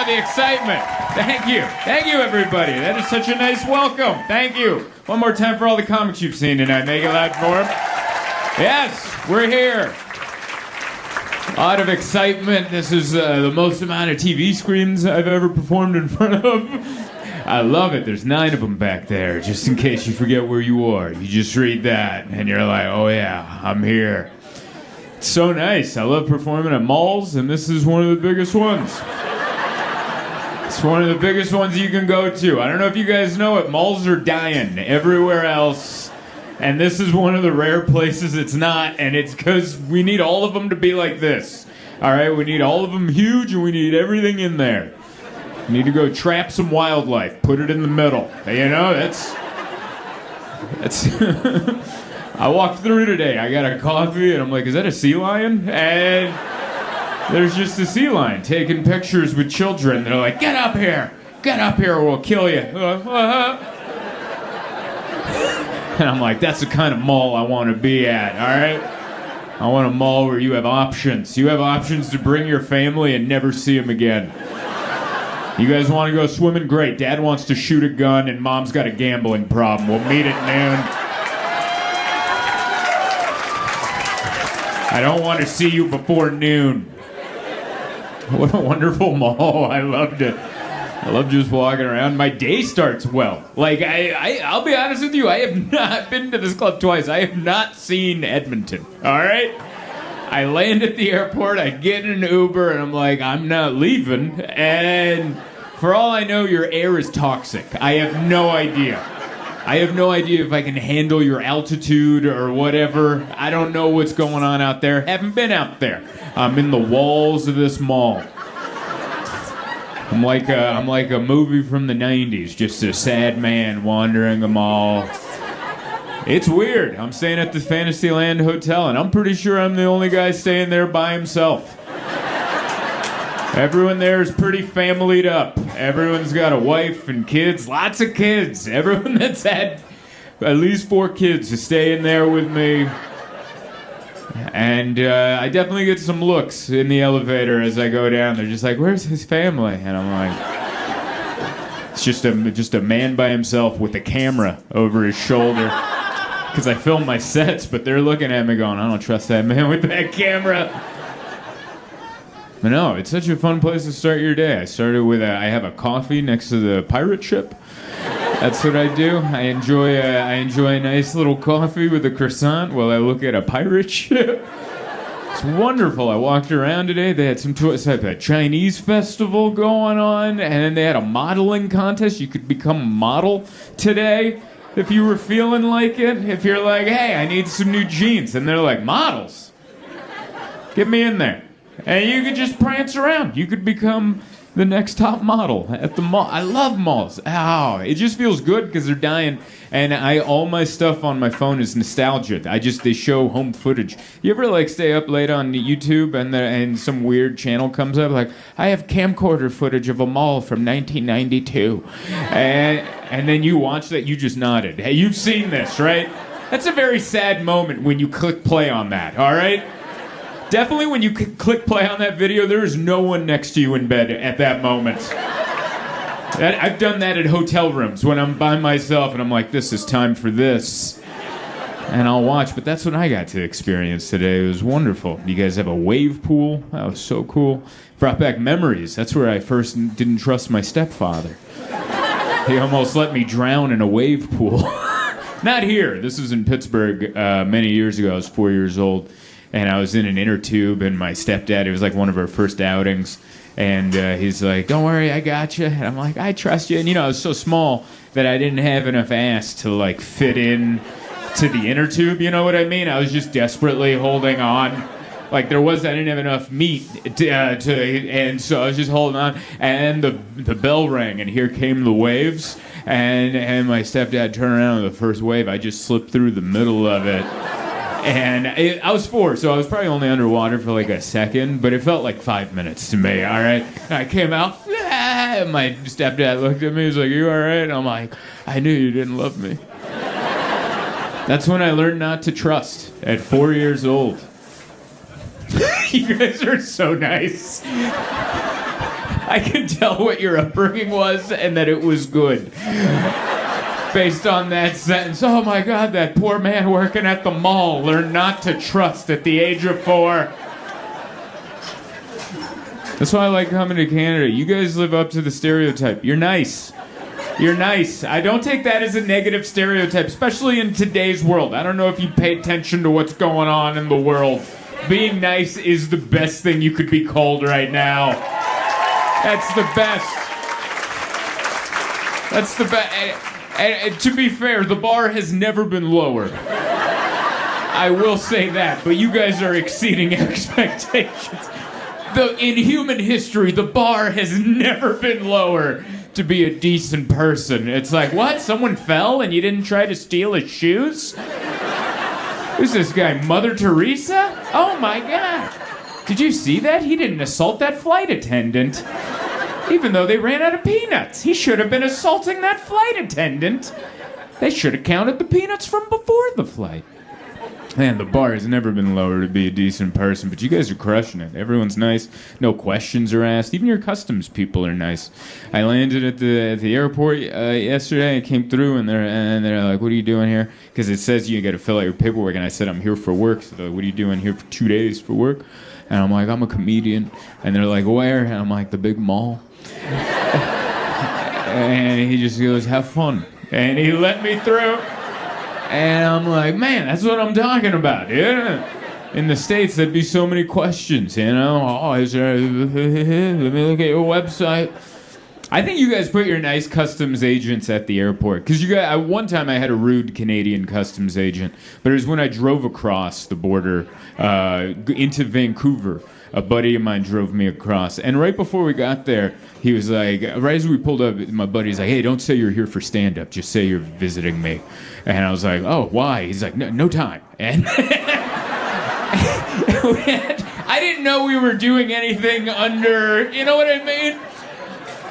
the excitement. Thank you. Thank you, everybody. That is such a nice welcome. Thank you. One more time for all the comics you've seen tonight. Make it loud for them. Yes, we're here. A lot of excitement. This is the most amount of TV screens I've ever performed in front of. I love it. There's 9 of them back there, just in case you forget where you are. You just read that, and you're like, oh yeah, I'm here. It's so nice. I love performing at malls, and this is one of the biggest ones. It's one of the biggest ones you can go to. I don't know if you guys know it. Malls are dying everywhere else. And this is one of the rare places it's not, and it's because we need all of them to be like this. All right, we need all of them huge, and we need everything in there. We need to go trap some wildlife, put it in the middle. You know, that's. I walked through today. I got a coffee, and I'm like, is that a sea lion? And there's just a sea lion taking pictures with children. They're like, get up here, or we'll kill you. And I'm like, that's the kind of mall I want to be at, all right? I want a mall where you have options. You have options to bring your family and never see them again. You guys want to go swimming? Great. Dad wants to shoot a gun and Mom's got a gambling problem. We'll meet at noon. I don't want to see you before noon. What a wonderful mall. I loved it. I love just walking around. My day starts well. Like, I'll be honest with you, I have not been to this club twice. I have not seen Edmonton, all right? I land at the airport, I get in an Uber, and I'm like, I'm not leaving. And for all I know, your air is toxic. I have no idea. I have no idea if I can handle your altitude or whatever. I don't know what's going on out there. Haven't been out there. I'm in the walls of this mall. I'm like a movie from the 90s, just a sad man wandering a mall. It's weird. I'm staying at the Fantasyland Hotel, and I'm pretty sure I'm the only guy staying there by himself. Everyone there is pretty familyed up. Everyone's got a wife and kids, lots of kids. Everyone that's had at least 4 kids is staying there with me. And I definitely get some looks in the elevator as I go down. They're just like, where's his family? And I'm like, it's just a man by himself with a camera over his shoulder. Because I film my sets, but they're looking at me going, I don't trust that man with that camera. But no, it's such a fun place to start your day. I started with I have a coffee next to the pirate ship. That's what I do. I enjoy a nice little coffee with a croissant while I look at a pirate ship. It's wonderful. I walked around today. They had some type of Chinese festival going on, and then they had a modeling contest. You could become a model today if you were feeling like it. If you're like, hey, I need some new jeans, and they're like, models? Get me in there. And you could just prance around. You could become the next top model at the mall. I love malls. Ow. It just feels good because they're dying. And all my stuff on my phone is nostalgia. They show home footage. You ever stay up late on YouTube and some weird channel comes up like, I have camcorder footage of a mall from 1992. And then you watch that, you just nodded. Hey, you've seen this, right? That's a very sad moment when you click play on that, all right? Definitely when you click play on that video, there is no one next to you in bed at that moment. I've done that at hotel rooms when I'm by myself and I'm like, this is time for this. And I'll watch, but that's what I got to experience today. It was wonderful. You guys have a wave pool? That was so cool. Brought back memories. That's where I first didn't trust my stepfather. He almost let me drown in a wave pool. Not here. This was in Pittsburgh many years ago. I was 4 years old. And I was in an inner tube, and my stepdad, it was like one of our first outings, and he's like, don't worry, I got you. And I'm like, I trust you. And, I was so small that I didn't have enough ass to, fit in to the inner tube, you know what I mean? I was just desperately holding on. I didn't have enough meat and so I was just holding on. And the bell rang, and here came the waves, and my stepdad turned around with the first wave. I just slipped through the middle of it. And I was 4, so I was probably only underwater for a second, but it felt like 5 minutes to me, all right? And I came out, and my stepdad looked at me, he was like, are you all right? And I'm like, I knew you didn't love me. That's when I learned not to trust, at 4 years old. You guys are so nice. I could tell what your upbringing was and that it was good. Based on that sentence. Oh my God, that poor man working at the mall learned not to trust at the age of 4. That's why I like coming to Canada. You guys live up to the stereotype. You're nice. You're nice. I don't take that as a negative stereotype, especially in today's world. I don't know if you pay attention to what's going on in the world. Being nice is the best thing you could be called right now. That's the best. That's the best. And to be fair, the bar has never been lower. I will say that, but you guys are exceeding expectations. In human history, the bar has never been lower to be a decent person. It's like, what? Someone fell and you didn't try to steal his shoes? Who's this guy, Mother Teresa? Oh my God. Did you see that? He didn't assault that flight attendant. Even though they ran out of peanuts. He should have been assaulting that flight attendant. They should have counted the peanuts from before the flight. Man, the bar has never been lower to be a decent person, but you guys are crushing it. Everyone's nice. No questions are asked. Even your customs people are nice. I landed at the airport yesterday. I came through, and they're like, "What are you doing here?" Because it says you got to fill out your paperwork, and I said I'm here for work. So they're like, "What are you doing here for 2 days for work?" And I'm like, "I'm a comedian." And they're like, "Where?" And I'm like, "The big mall." And he just goes, "Have fun." And he let me through. And I'm like, man, that's what I'm talking about, yeah. In the States, there'd be so many questions, you know. Oh, is there? Let me look at your website. I think you guys put your nice customs agents at the airport. Because one time I had a rude Canadian customs agent, but it was when I drove across the border into Vancouver. A buddy of mine drove me across, and right before we got there, he was like, right as we pulled up, my buddy's like, "Hey, don't say you're here for stand-up, just say you're visiting me." And I was like, "Oh, why?" He's like, no time. And I didn't know we were doing anything under, you know what I mean?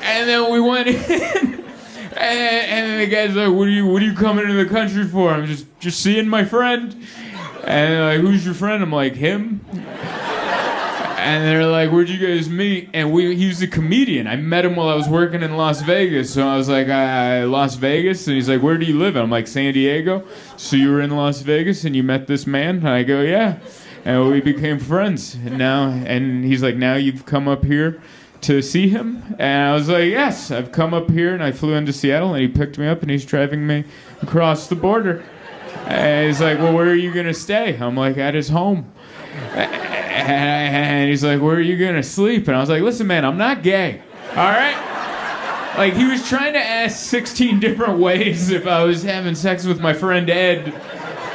And then we went in, and then the guy's like, what are you coming into the country for?" I'm just seeing my friend. And they're like, "Who's your friend?" I'm like, "Him." And they're like, "Where'd you guys meet?" And he was a comedian. I met him while I was working in Las Vegas. So I was like, Las Vegas? And he's like, "Where do you live?" And I'm like, "San Diego." "So you were in Las Vegas and you met this man?" And I go, "Yeah." And we became friends. And he's like, "Now you've come up here to see him?" And I was like, "Yes, I've come up here." And I flew into Seattle and he picked me up and he's driving me across the border. And he's like, "Well, where are you going to stay?" I'm like, "At his home." And he's like, "Where are you going to sleep?" And I was like, "Listen, man, I'm not gay. All right?" Like, he was trying to ask 16 different ways if I was having sex with my friend Ed.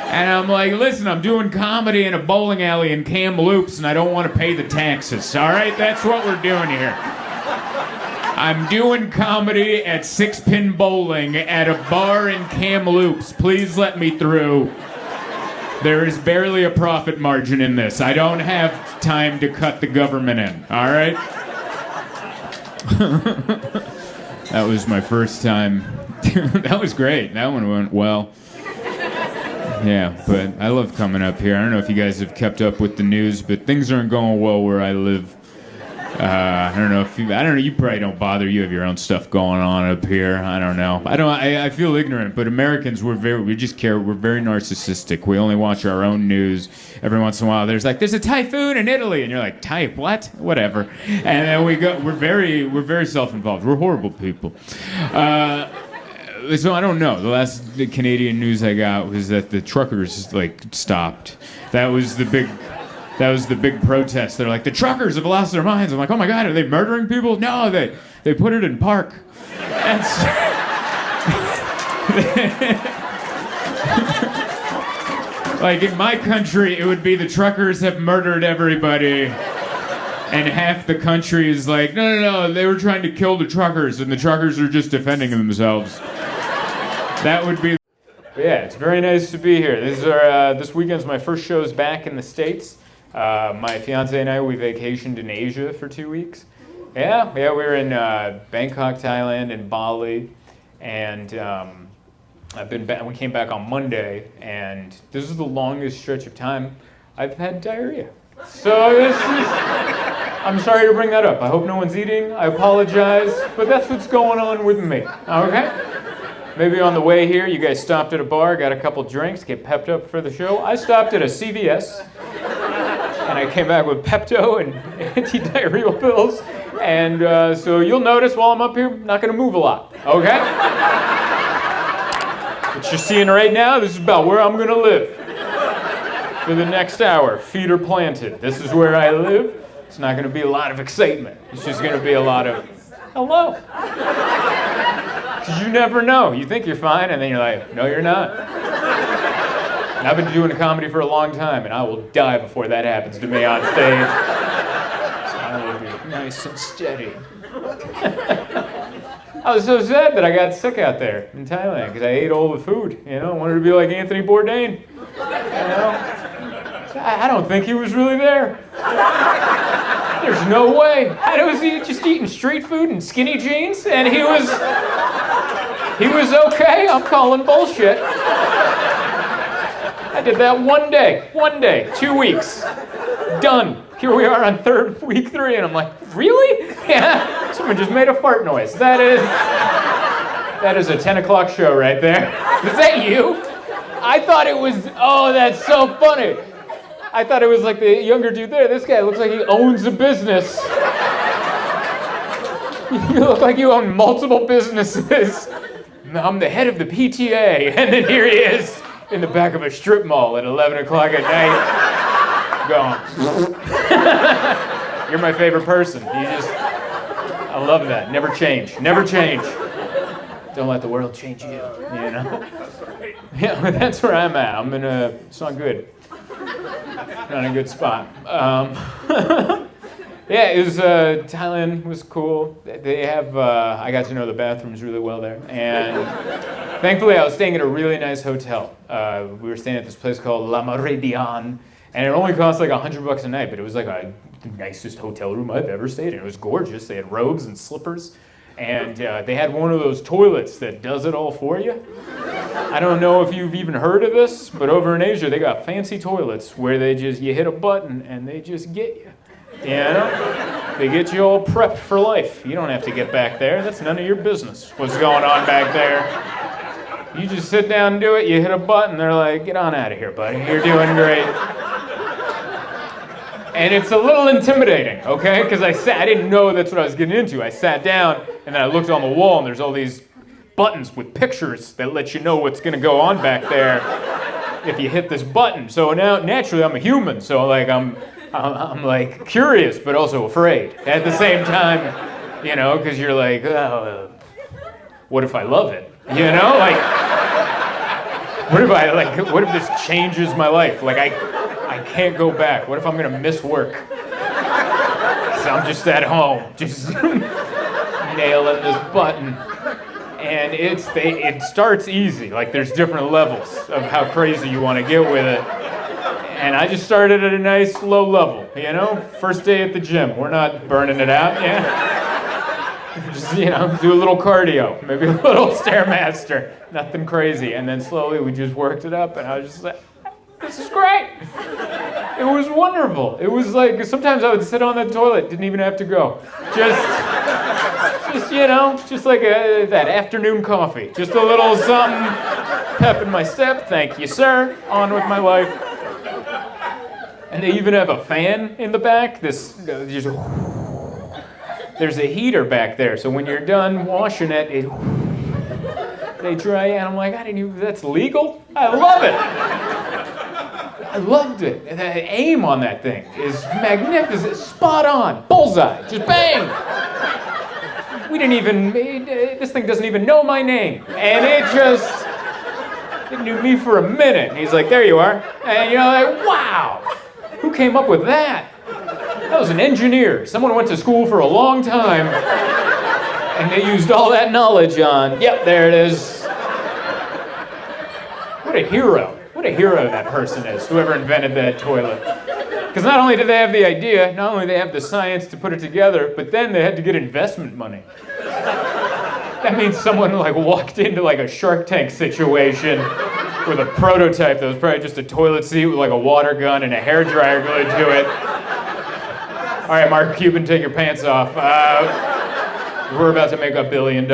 And I'm like, "Listen, I'm doing comedy in a bowling alley in Kamloops, and I don't want to pay the taxes. All right? That's what we're doing here. I'm doing comedy at Six Pin Bowling at a bar in Kamloops. Please let me through. There is barely a profit margin in this. I don't have time to cut the government in, all right?" That was my first time. That was great. That one went well. Yeah, but I love coming up here. I don't know if you guys have kept up with the news, but things aren't going well where I live. I don't know. You probably don't bother. You have your own stuff going on up here. I don't know. I feel ignorant, but Americans, we just care. We're very narcissistic. We only watch our own news. Every once in a while, there's a typhoon in Italy, and you're like, "Type what? Whatever." And then we're very self-involved. We're horrible people. So I don't know. The Canadian news I got was that the truckers stopped. That was the big protest. They're like, "The truckers have lost their minds." I'm like, "Oh my God, are they murdering people?" "No, they put it in park." That's like, in my country, it would be the truckers have murdered everybody. And half the country is like, no, they were trying to kill the truckers, and the truckers are just defending themselves. That would be... Yeah, it's very nice to be here. This weekend's my first shows back in the States. My fiance and I, we vacationed in Asia for 2 weeks. Yeah, we were in Bangkok, Thailand, and Bali, and we came back on Monday, and this is the longest stretch of time I've had diarrhea. So I'm sorry to bring that up. I hope no one's eating. I apologize, but that's what's going on with me, okay? Maybe on the way here, you guys stopped at a bar, got a couple drinks, get pepped up for the show. I stopped at a CVS, and I came back with Pepto and anti-diarrheal pills. And so you'll notice while I'm up here, I'm not going to move a lot, okay? What you're seeing right now, this is about where I'm going to live for the next hour. Feet are planted. This is where I live. It's not going to be a lot of excitement. It's just going to be a lot of, hello. Because you never know. You think you're fine, and then you're like, no, you're not. And I've been doing comedy for a long time, and I will die before that happens to me on stage. So I will be nice and steady. I was so sad that I got sick out there in Thailand, because I ate all the food, I wanted to be like Anthony Bourdain, I don't think he was really there. There's no way. I was just eating street food and skinny jeans, and he was okay. I'm calling bullshit. I did that one day, 2 weeks, done. Here we are on week 3, and I'm like, really? Yeah, someone just made a fart noise. That is a 10 o'clock show right there. Is that you? I thought it was, oh, that's so funny. I thought it was like the younger dude there. This guy looks like he owns a business. You look like you own multiple businesses. I'm the head of the PTA. And then here he is in the back of a strip mall at 11 o'clock at night. Going, you're my favorite person. I love that. Never change. Never change. Don't let the world change you, Yeah, but that's where I'm at. It's not good. Not a good spot. Yeah, it was, Thailand was cool. They have, I got to know the bathrooms really well there. And thankfully I was staying at a really nice hotel. We were staying at this place called La Meridian. And it only cost like $100 a night, but it was like the nicest hotel room I've ever stayed in. It was gorgeous. They had robes and slippers. And they had one of those toilets that does it all for you. I don't know if you've even heard of this, but over in Asia, they got fancy toilets where you hit a button and they just get you. They get you all prepped for life. You don't have to get back there. That's none of your business what's going on back there. You just sit down and do it, you hit a button, they're like, get on out of here, buddy. You're doing great. And it's a little intimidating, okay? Because I didn't know that's what I was getting into. I sat down, and then I looked on the wall, and there's all these buttons with pictures that let you know what's going to go on back there if you hit this button. So now, naturally, I'm a human, so like I'm like curious, but also afraid at the same time, because you're like, oh, what if I love it? Like, what if this changes my life? Like, I can't go back. What if I'm gonna miss work? So I'm just at home, just nailing this button. And it starts easy. Like there's different levels of how crazy you want to get with it. And I just started at a nice low level, First day at the gym. We're not burning it out, Just, do a little cardio, maybe a little Stairmaster, nothing crazy. And then slowly we just worked it up, and I was just like, this is great. It was wonderful. It was like, sometimes I would sit on the toilet, didn't even have to go. Just like that afternoon coffee. Just a little something, pep in my step, thank you, sir. On with my life. And they even have a fan in the back. There's a heater back there, so when you're done washing it, they dry it. And I'm like, that's legal? I love it. I loved it. And the aim on that thing is magnificent, spot on, bullseye, just bang. This thing doesn't even know my name. And it knew me for a minute. And he's like, there you are. And you're like, wow, who came up with that? That was an engineer. Someone went to school for a long time. And they used all that knowledge on, yep, there it is. What a hero. What a hero that person is, whoever invented that toilet. Because not only did they have the idea, not only did they have the science to put it together, but then they had to get investment money. That means someone walked into a Shark Tank situation, with a prototype that was probably just a toilet seat with like a water gun and a hairdryer glued to it. All right, Mark Cuban, take your pants off. We're about to make $1 billion.